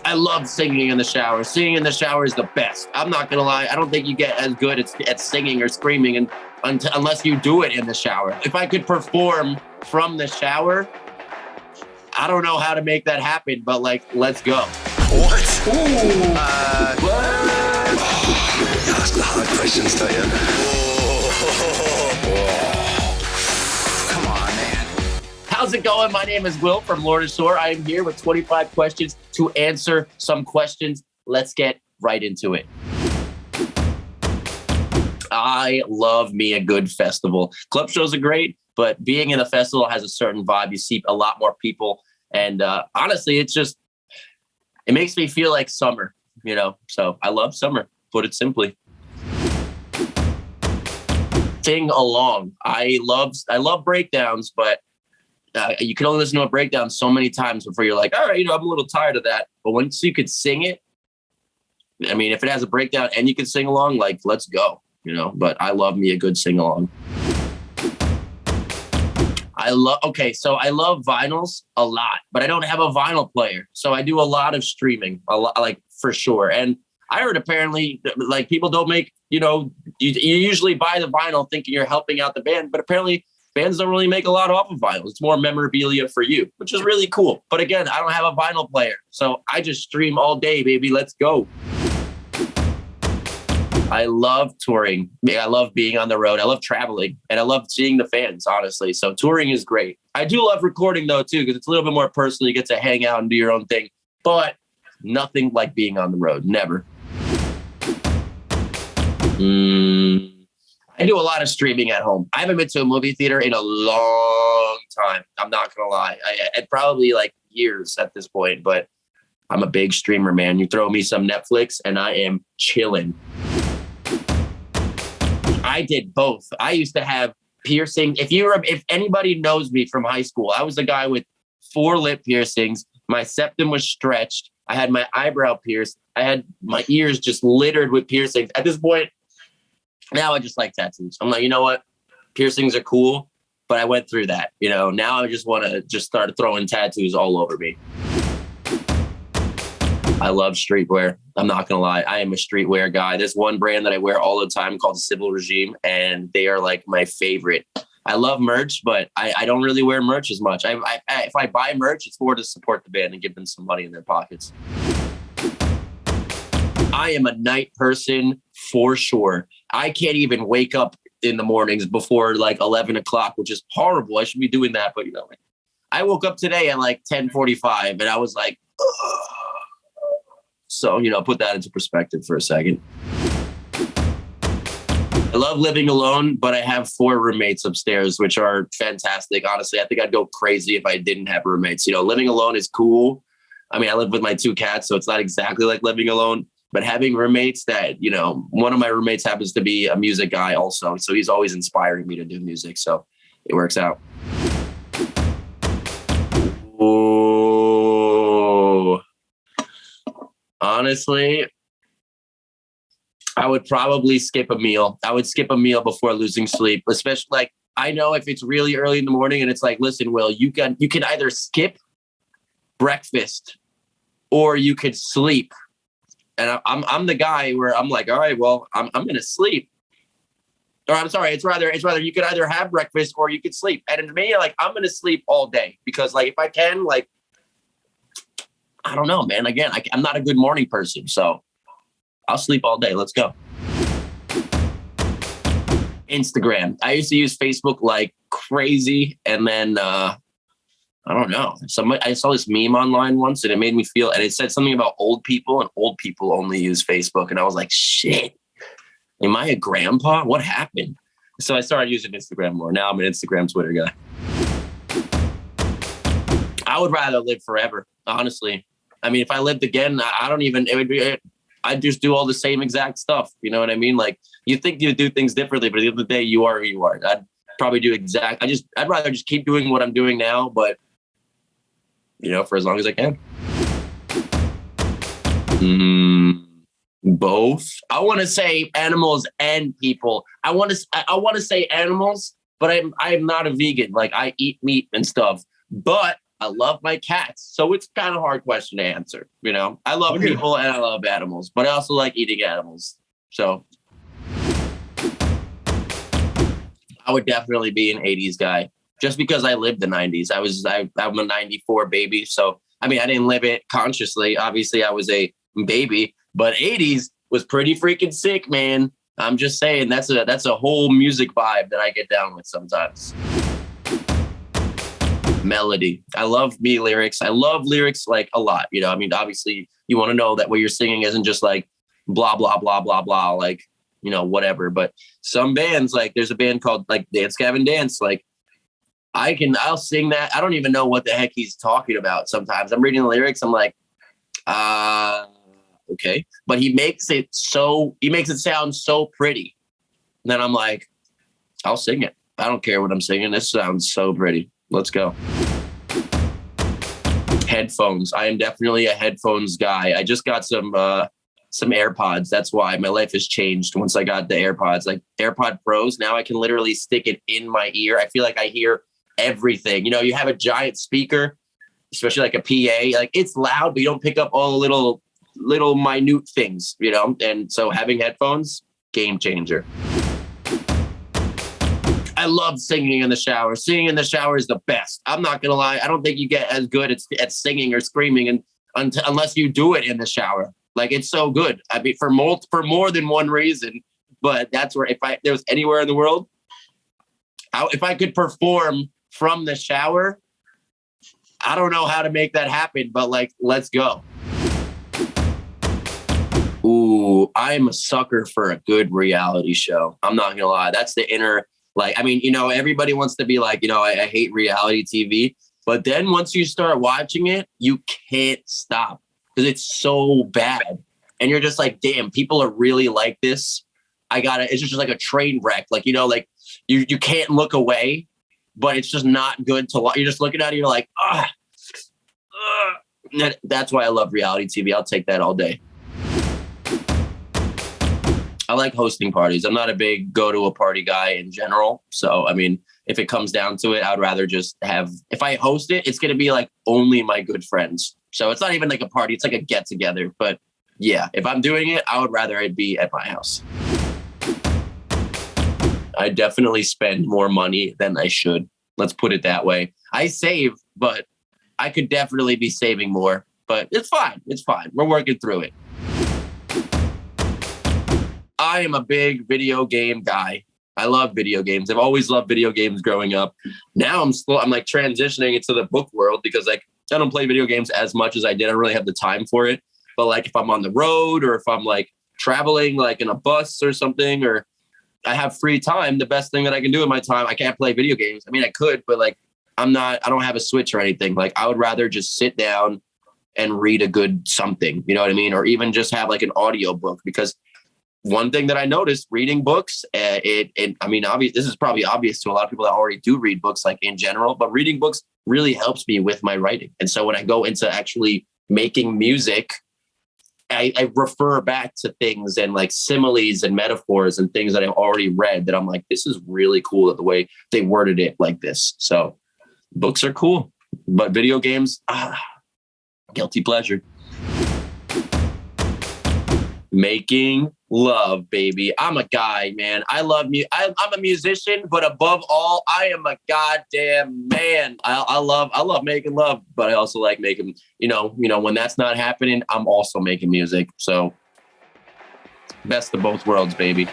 I love singing in the shower. Singing in the shower is the best. I'm not gonna lie. I don't think you get as good at singing or screaming unless you do it in the shower. If I could perform from the shower, I don't know how to make that happen, but like, let's go. What? Ooh. What? You ask the hard questions, don't you? Come on, man. How's it going? My name is Will from Lorna Shore. I am here with 25 questions to answer some questions. Let's get right into it. I love me a good festival. Club shows are great, but being in a festival has a certain vibe. You see a lot more people. And honestly, it makes me feel like summer, you know? So I love summer, put it simply. Sing along. I love breakdowns, but you can only listen to a breakdown so many times before you're like, all right, I'm a little tired of that. But once you could sing it, I mean, if it has a breakdown and you can sing along, like, let's go, But I love me a good sing along. I love vinyls a lot, but I don't have a vinyl player. So I do a lot of streaming, a lot, like, for sure. And I heard apparently, like, people don't make, you usually buy the vinyl thinking you're helping out the band, but apparently bands don't really make a lot off of vinyl. It's more memorabilia for you, which is really cool. But again, I don't have a vinyl player, so I just stream all day, baby. Let's go. I love touring. I love being on the road. I love traveling, and I love seeing the fans, honestly. So touring is great. I do love recording, though, too, because it's a little bit more personal. You get to hang out and do your own thing, but nothing like being on the road. Never. I do a lot of streaming at home. I haven't been to a movie theater in a long time. I'm not going to lie. I'd probably like years at this point, but I'm a big streamer, man. You throw me some Netflix and I am chilling. I did both. I used to have piercing. If anybody knows me from high school, I was the guy with 4 lip piercings. My septum was stretched. I had my eyebrow pierced. I had my ears just littered with piercings. At this point, now I just like tattoos. I'm like, you know what? Piercings are cool, but I went through that. Now I just want to just start throwing tattoos all over me. I love streetwear. I'm not going to lie. I am a streetwear guy. There's one brand that I wear all the time called Civil Regime, and they are like my favorite. I love merch, but I don't really wear merch as much. If I buy merch, it's more to support the band and give them some money in their pockets. I am a night person for sure. I can't even wake up in the mornings before like 11 o'clock, which is horrible. I should be doing that. But, I woke up today at like 10:45 and I was like, ugh. So, put that into perspective for a second. I love living alone, but I have 4 roommates upstairs, which are fantastic. Honestly, I think I'd go crazy if I didn't have roommates. Living alone is cool. I mean, I live with my 2 cats, so it's not exactly like living alone. But having roommates that, one of my roommates happens to be a music guy also. So he's always inspiring me to do music. So it works out. Ooh. Honestly, I would probably skip a meal. I would skip a meal before losing sleep, especially like I know if it's really early in the morning and it's like, listen, Will, you can either skip breakfast or you could sleep. And I'm the guy where I'm like, all right, well, I'm going to sleep. Or I'm sorry, it's rather you could either have breakfast or you could sleep. And to me, like, I'm going to sleep all day because, like, if I can, like, I don't know, man. Again, I'm not a good morning person, so I'll sleep all day. Let's go. Instagram. I used to use Facebook like crazy, and then I don't know. I saw this meme online once and it made me feel, and it said something about old people and old people only use Facebook. And I was like, shit, am I a grandpa? What happened? So I started using Instagram more. Now I'm an Instagram, Twitter guy. I would rather live forever, honestly. I mean, if I lived again, I'd just do all the same exact stuff. You know what I mean? Like, you think you do things differently, but at the end of the day, you are who you are. I'd probably do I'd rather just keep doing what I'm doing now, but for as long as I can. Both. I want to say animals and people. I want to say animals, but I'm not a vegan. Like, I eat meat and stuff, but I love my cats. So it's kind of a hard question to answer. You know, I love people and I love animals, but I also like eating animals. So I would definitely be an 80s guy just because I lived the 90s. I'm a 94 baby. So, I mean, I didn't live it consciously. Obviously, I was a baby, but 80s was pretty freaking sick, man. I'm just saying that's a whole music vibe that I get down with sometimes. Melody. I love me lyrics. I love lyrics like a lot. You know, I mean, obviously you want to know that what you're singing isn't just like blah, blah, blah, blah, blah, like, you know, whatever. But some bands, like there's a band called like Dance Gavin Dance. Like I'll sing that. I don't even know what the heck he's talking about. Sometimes I'm reading the lyrics. I'm like, okay. But he makes it sound so pretty. And then I'm like, I'll sing it. I don't care what I'm singing. This sounds so pretty. Let's go. Headphones. I am definitely a headphones guy. I just got some AirPods. That's why my life has changed once I got the AirPods, like AirPod Pros. Now I can literally stick it in my ear. I feel like I hear everything. You know, you have a giant speaker, especially like a PA, like it's loud, but you don't pick up all the little minute things, you know? And so having headphones, game changer. I love singing in the shower. Singing in the shower is the best. I'm not going to lie. I don't think you get as good at singing or screaming unless you do it in the shower. Like it's so good. I mean, for more than one reason, but that's where if there was anywhere in the world, if I could perform from the shower, I don't know how to make that happen, but like, let's go. Ooh, I'm a sucker for a good reality show. I'm not going to lie. That's the inner, like, I mean, you know, everybody wants to be like, you know, I hate reality TV, but then once you start watching it, you can't stop because it's so bad. And you're just like, damn, people are really like this. It's just like a train wreck. Like, you know, like you can't look away, but it's just not good to watch. You're just looking at it. You're like, that's why I love reality TV. I'll take that all day. I like hosting parties. I'm not a big go to a party guy in general. So, I mean, if it comes down to it, I'd rather just if I host it, it's going to be like only my good friends. So it's not even like a party. It's like a get together. But yeah, if I'm doing it, I would rather it be at my house. I definitely spend more money than I should. Let's put it that way. I save, but I could definitely be saving more. But it's fine. It's fine. We're working through it. I am a big video game guy. I love video games. I've always loved video games growing up. Now I'm like transitioning into the book world because like I don't play video games as much as I did. I don't really have the time for it. But like if I'm on the road or if I'm like traveling like in a bus or something, or I have free time, the best thing that I can do in my time, I can't play video games. I mean, I could, but like I don't have a Switch or anything. Like I would rather just sit down and read a good something, you know what I mean? Or even just have like an audio book, because one thing that I noticed reading books, I mean, this is probably obvious to a lot of people that already do read books, like in general, but reading books really helps me with my writing. And so when I go into actually making music, I refer back to things and like similes and metaphors and things that I've already read that I'm like, this is really cool the way they worded it like this. So books are cool, but video games, guilty pleasure. Making love, baby. I'm a guy, man. I love me. I'm a musician, but above all, I am a goddamn man. I love making love, but I also like making, you know, when that's not happening, I'm also making music. So best of both worlds, baby.